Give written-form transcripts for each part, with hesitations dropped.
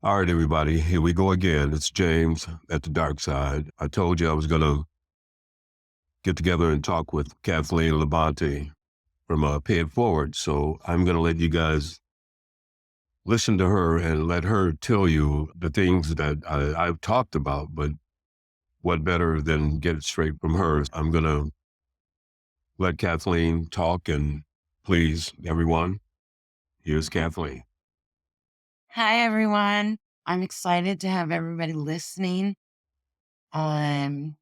All right, everybody, here we go again. It's James at the dark side. I told you I was going to get together and talk with Kathleen Labonte from Pay It Forward. So I'm going to let you guys listen to her and let her tell you the things that I've talked about. But what better than get it straight from her? I'm going to let Kathleen talk, and please, everyone, here's Kathleen. Hi, everyone. I'm excited to have everybody listening. I'm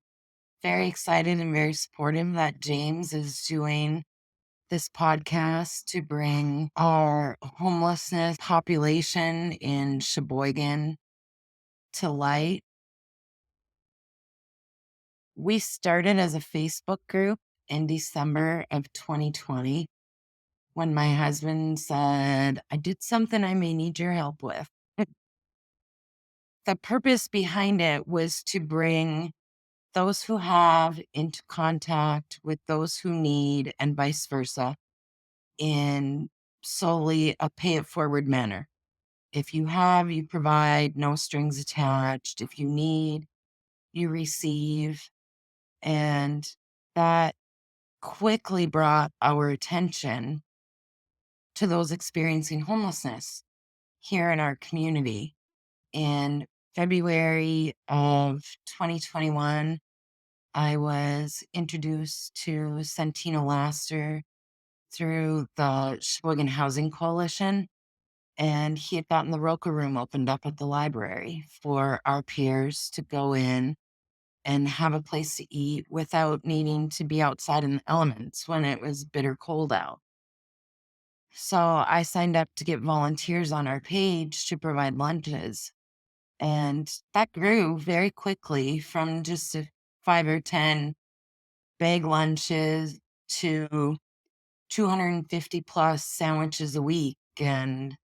very excited and very supportive that James is doing this podcast to bring our homelessness population in Sheboygan to light. We started as a Facebook group in December of 2020 when my husband said, I did something I may need your help with. The purpose behind it was to bring those who have into contact with those who need and vice versa in solely a pay it forward manner. If you have, you provide, no strings attached. If you need, you receive. And that quickly brought our attention to those experiencing homelessness here in our community. In February of 2021, I was introduced to Santino Laster through the Sheboygan Housing Coalition, and he had gotten the Roca Room opened up at the library for our peers to go in and have a place to eat without needing to be outside in the elements when it was bitter cold out. So I signed up to get volunteers on our page to provide lunches. And that grew very quickly from just 5 or 10 bag lunches to 250 plus sandwiches a week and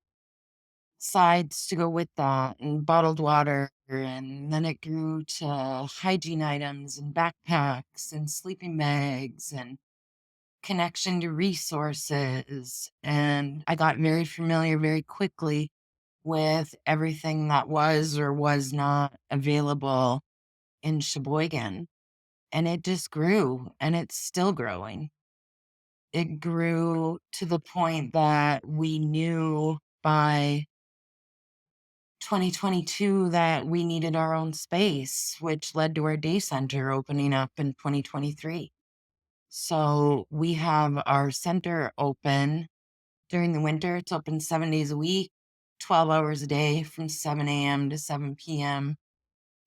sides to go with that and bottled water. And then it grew to hygiene items and backpacks and sleeping bags and connection to resources. And I got very familiar very quickly with everything that was or was not available in Sheboygan. And it just grew and it's still growing. It grew to the point that we knew by 2022 that we needed our own space, which led to our day center opening up in 2023. So we have our center open during the winter. It's open 7 days a week, 12 hours a day from 7 a.m. to 7 p.m.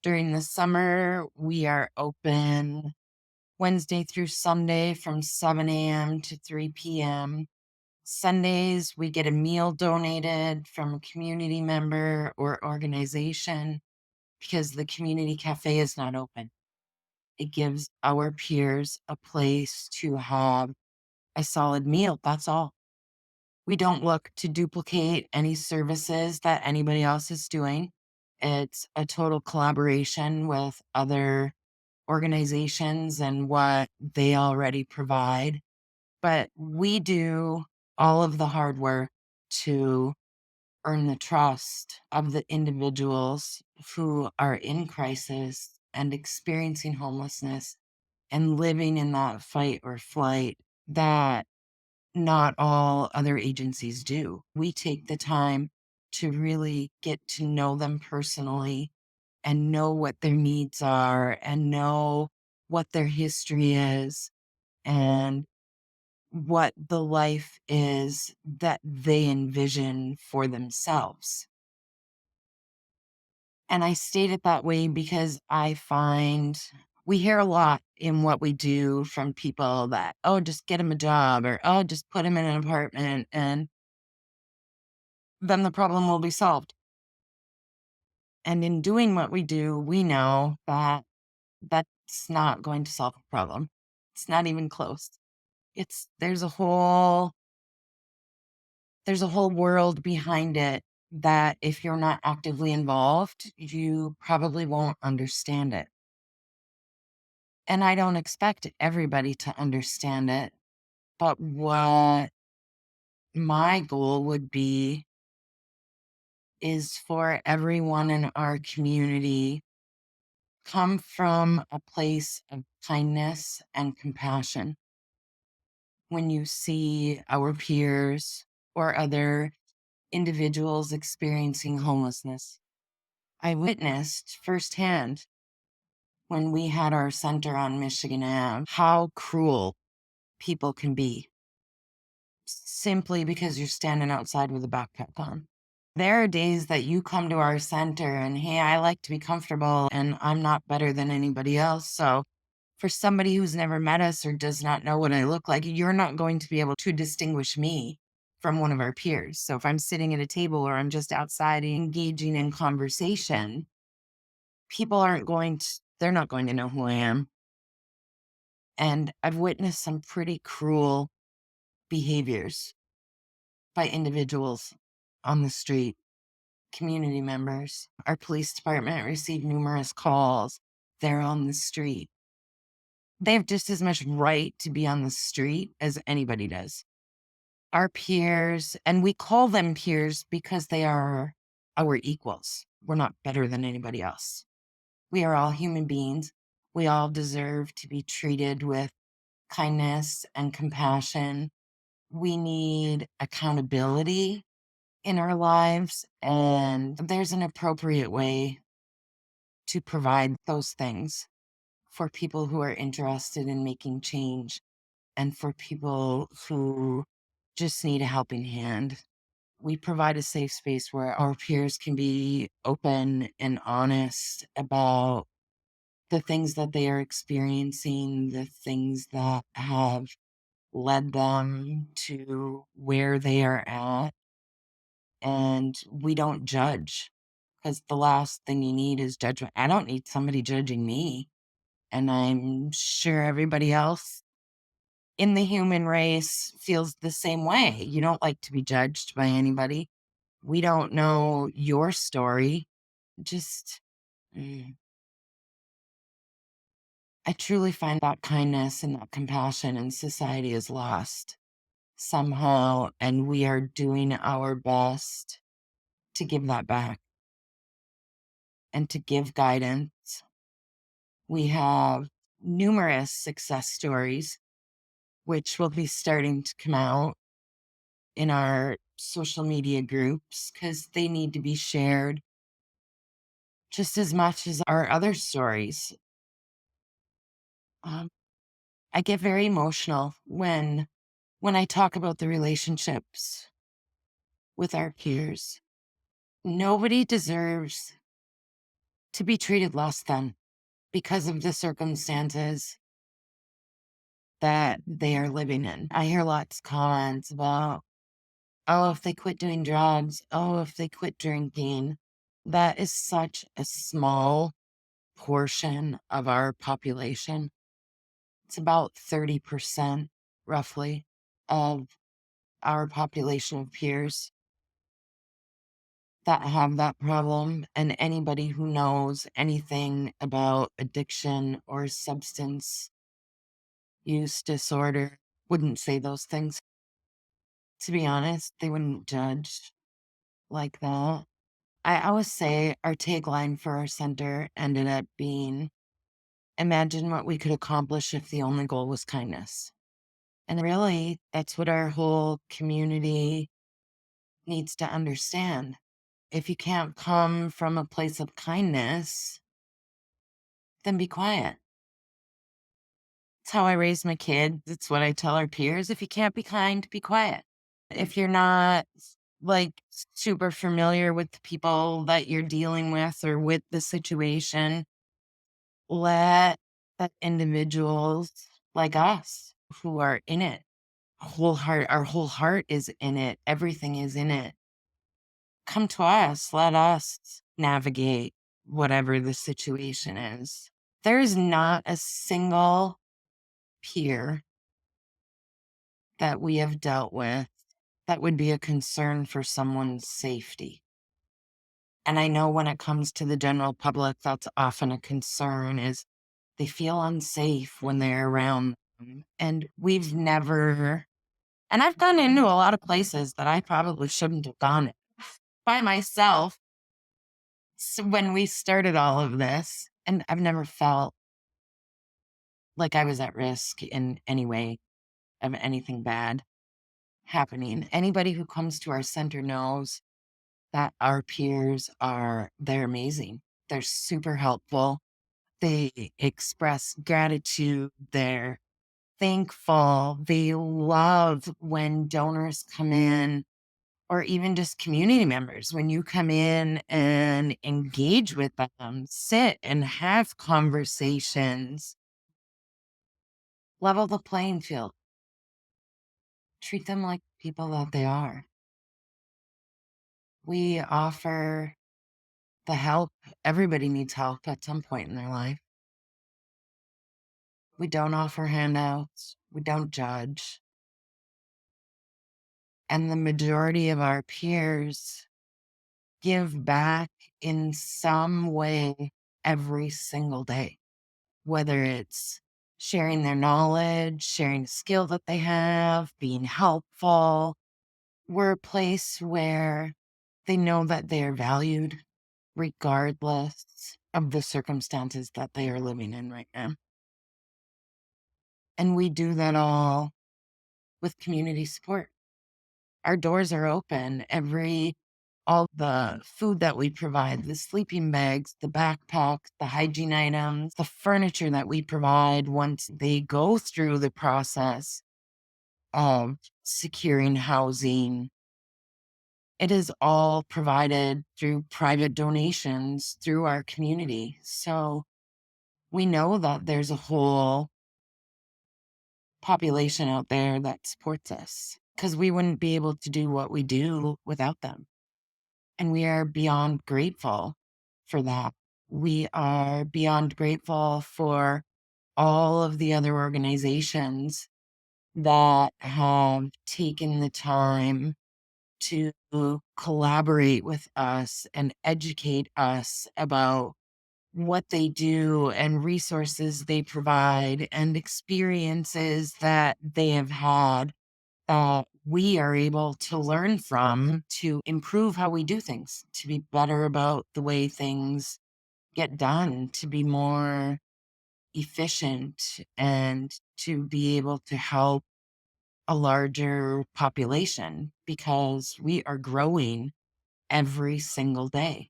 During the summer, we are open Wednesday through Sunday from 7 a.m. to 3 p.m. Sundays, we get a meal donated from a community member or organization because the community cafe is not open. It gives our peers a place to have a solid meal. That's all. We don't look to duplicate any services that anybody else is doing. It's a total collaboration with other organizations and what they already provide. But we do all of the hard work to earn the trust of the individuals who are in crisis and experiencing homelessness and living in that fight or flight that not all other agencies do. We take the time to really get to know them personally and know what their needs are and know what their history is and what the life is that they envision for themselves. And I state it that way because I find we hear a lot in what we do from people that, oh, just get them a job or, oh, just put them in an apartment and then the problem will be solved. And in doing what we do, we know that that's not going to solve a problem. It's not even close. It's there's a whole world behind it that if you're not actively involved, you probably won't understand it. And I don't expect everybody to understand it. But what my goal would be is for everyone in our community come from a place of kindness and compassion. When you see our peers or other individuals experiencing homelessness, I witnessed firsthand when we had our center on Michigan Ave how cruel people can be simply because you're standing outside with a backpack on. There are days that you come to our center and, hey, I like to be comfortable and I'm not better than anybody else. So, for somebody who's never met us or does not know what I look like, you're not going to be able to distinguish me from one of our peers. So, if I'm sitting at a table or I'm just outside engaging in conversation, people aren't going to, they're not going to know who I am. And I've witnessed some pretty cruel behaviors by individuals on the street, community members. Our police department received numerous calls. They're on the street. They have just as much right to be on the street as anybody does. Our peers, and we call them peers because they are our equals. We're not better than anybody else. We are all human beings. We all deserve to be treated with kindness and compassion. We need accountability in our lives, and there's an appropriate way to provide those things for people who are interested in making change and for people who just need a helping hand. We provide a safe space where our peers can be open and honest about the things that they are experiencing, the things that have led them to where they are at. And we don't judge because the last thing you need is judgment. I don't need somebody judging me. And I'm sure everybody else in the human race feels the same way. You don't like to be judged by anybody. We don't know your story. Just, mm, I truly find that kindness and that compassion in society is lost somehow. And we are doing our best to give that back and to give guidance. We have numerous success stories, which will be starting to come out in our social media groups because they need to be shared just as much as our other stories. Um, I get very emotional when I talk about the relationships with our peers. Nobody deserves to be treated less than because of the circumstances that they are living in. I hear lots of comments about, oh, if they quit doing drugs, oh, if they quit drinking. That is such a small portion of our population. It's about 30%, roughly, of our population of peers that have that problem. And anybody who knows anything about addiction or substance use disorder wouldn't say those things. To be honest, they wouldn't judge like that. I always say our tagline for our center ended up being, imagine what we could accomplish if the only goal was kindness. And really, that's what our whole community needs to understand. If you can't come from a place of kindness, then be quiet. It's how I raise my kids. It's what I tell our peers. If you can't be kind, be quiet. If you're not like super familiar with the people that you're dealing with or with the situation, let that individuals like us who are in it, our whole heart is in it, everything is in it. Come to us, let us navigate whatever the situation is. There is not a single peer that we have dealt with that would be a concern for someone's safety. And I know when it comes to the general public, that's often a concern is they feel unsafe when they're around them. And we've never, and I've gone into a lot of places that I probably shouldn't have gone in. by myself when we started all of this, and I've never felt like I was at risk in any way of anything bad happening. Anybody who comes to our center knows that our peers they're amazing. They're super helpful. They express gratitude. They're thankful. They love when donors come in, or even just community members. When you come in and engage with them, sit and have conversations, level the playing field, treat them like people that they are. We offer the help. Everybody needs help at some point in their life. We don't offer handouts. We don't judge. And the majority of our peers give back in some way every single day, whether it's sharing their knowledge, sharing a skill that they have, being helpful. We're a place where they know that they are valued regardless of the circumstances that they are living in right now. And we do that all with community support. Our doors are open. All the food that we provide, the sleeping bags, the backpacks, the hygiene items, the furniture that we provide once they go through the process of securing housing. It is all provided through private donations through our community. So we know that there's a whole population out there that supports us, because we wouldn't be able to do what we do without them. And we are beyond grateful for that. We are beyond grateful for all of the other organizations that have taken the time to collaborate with us and educate us about what they do and resources they provide and experiences that they have had that we are able to learn from to improve how we do things, to be better about the way things get done, to be more efficient, and to be able to help a larger population, because we are growing every single day.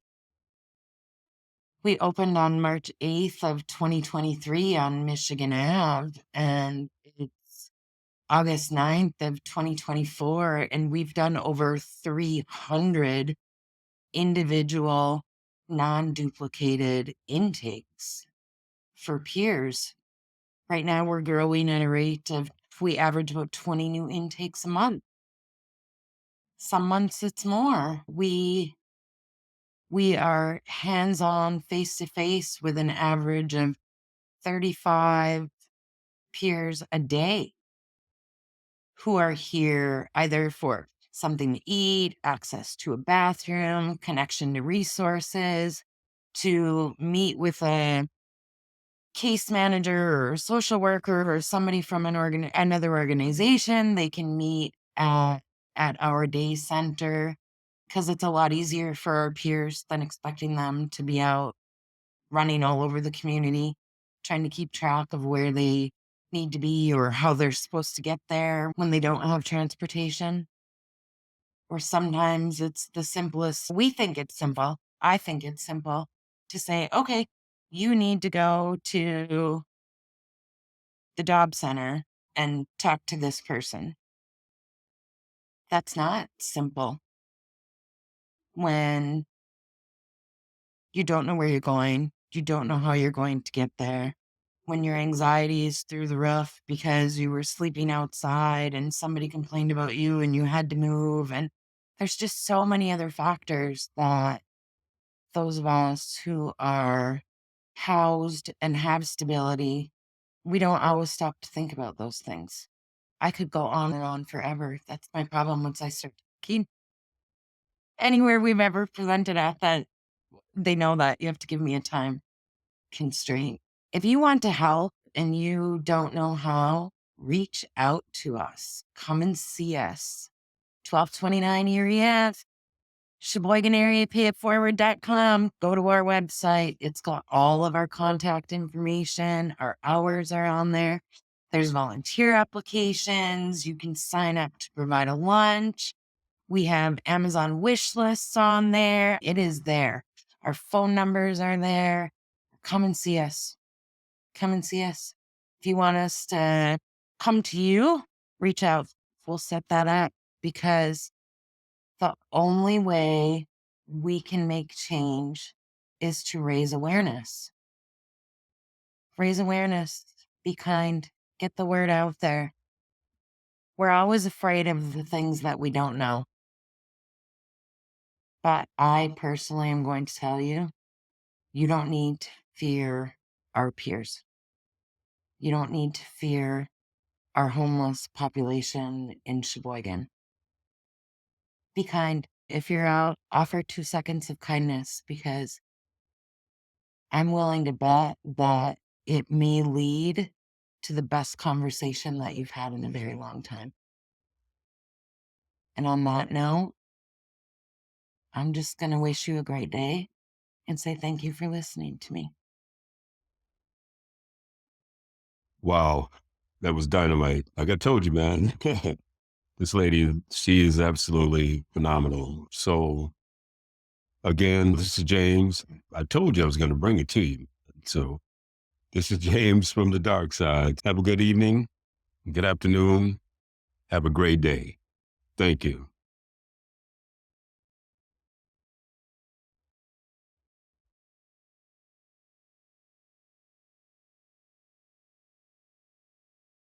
We opened on March 8th of 2023 on Michigan Ave, and it's August 9th of 2024, and we've done over 300 individual, non-duplicated intakes for peers. Right now, we're growing at a rate of, we average about 20 new intakes a month. Some months it's more. We are hands-on, face-to-face with an average of 35 peers a day who are here either for something to eat, access to a bathroom, connection to resources, to meet with a case manager or a social worker or somebody from another organization. They can meet at our day center, because it's a lot easier for our peers than expecting them to be out running all over the community, trying to keep track of where they need to be or how they're supposed to get there when they don't have transportation. Or sometimes it's the simplest. We think it's simple. I think it's simple to say, okay, you need to go to the job center and talk to this person. That's not simple when you don't know where you're going. You don't know how you're going to get there. When your anxiety is through the roof because you were sleeping outside and somebody complained about you and you had to move. And there's just so many other factors that those of us who are housed and have stability, we don't always stop to think about those things. I could go on and on forever. That's my problem once I start talking. Anywhere we've ever presented at, that they know that you have to give me a time constraint. If you want to help and you don't know how, reach out to us. Come and see us. 1229 Erie Ave. Sheboygan area payitforward.com. Go to our website. It's got all of our contact information. Our hours are on there. There's volunteer applications. You can sign up to provide a lunch. We have Amazon wish lists on there. It is there. Our phone numbers are there. Come and see us. Come and see us. If you want us to come to you, reach out. We'll set that up, because the only way we can make change is to raise awareness. Raise awareness. Be kind. Get the word out there. We're always afraid of the things that we don't know. But I personally am going to tell you, you don't need to fear our peers. You don't need to fear our homeless population in Sheboygan. Be kind. If you're out, offer 2 seconds of kindness, because I'm willing to bet that it may lead to the best conversation that you've had in a very long time. And on that note, I'm just going to wish you a great day and say thank you for listening to me. Wow, that was dynamite. Like I told you, man, this lady, she is absolutely phenomenal. So again, this is James. I told you I was going to bring it to you. So this is James from the dark side. Have a good evening, good afternoon. Have a great day. Thank you.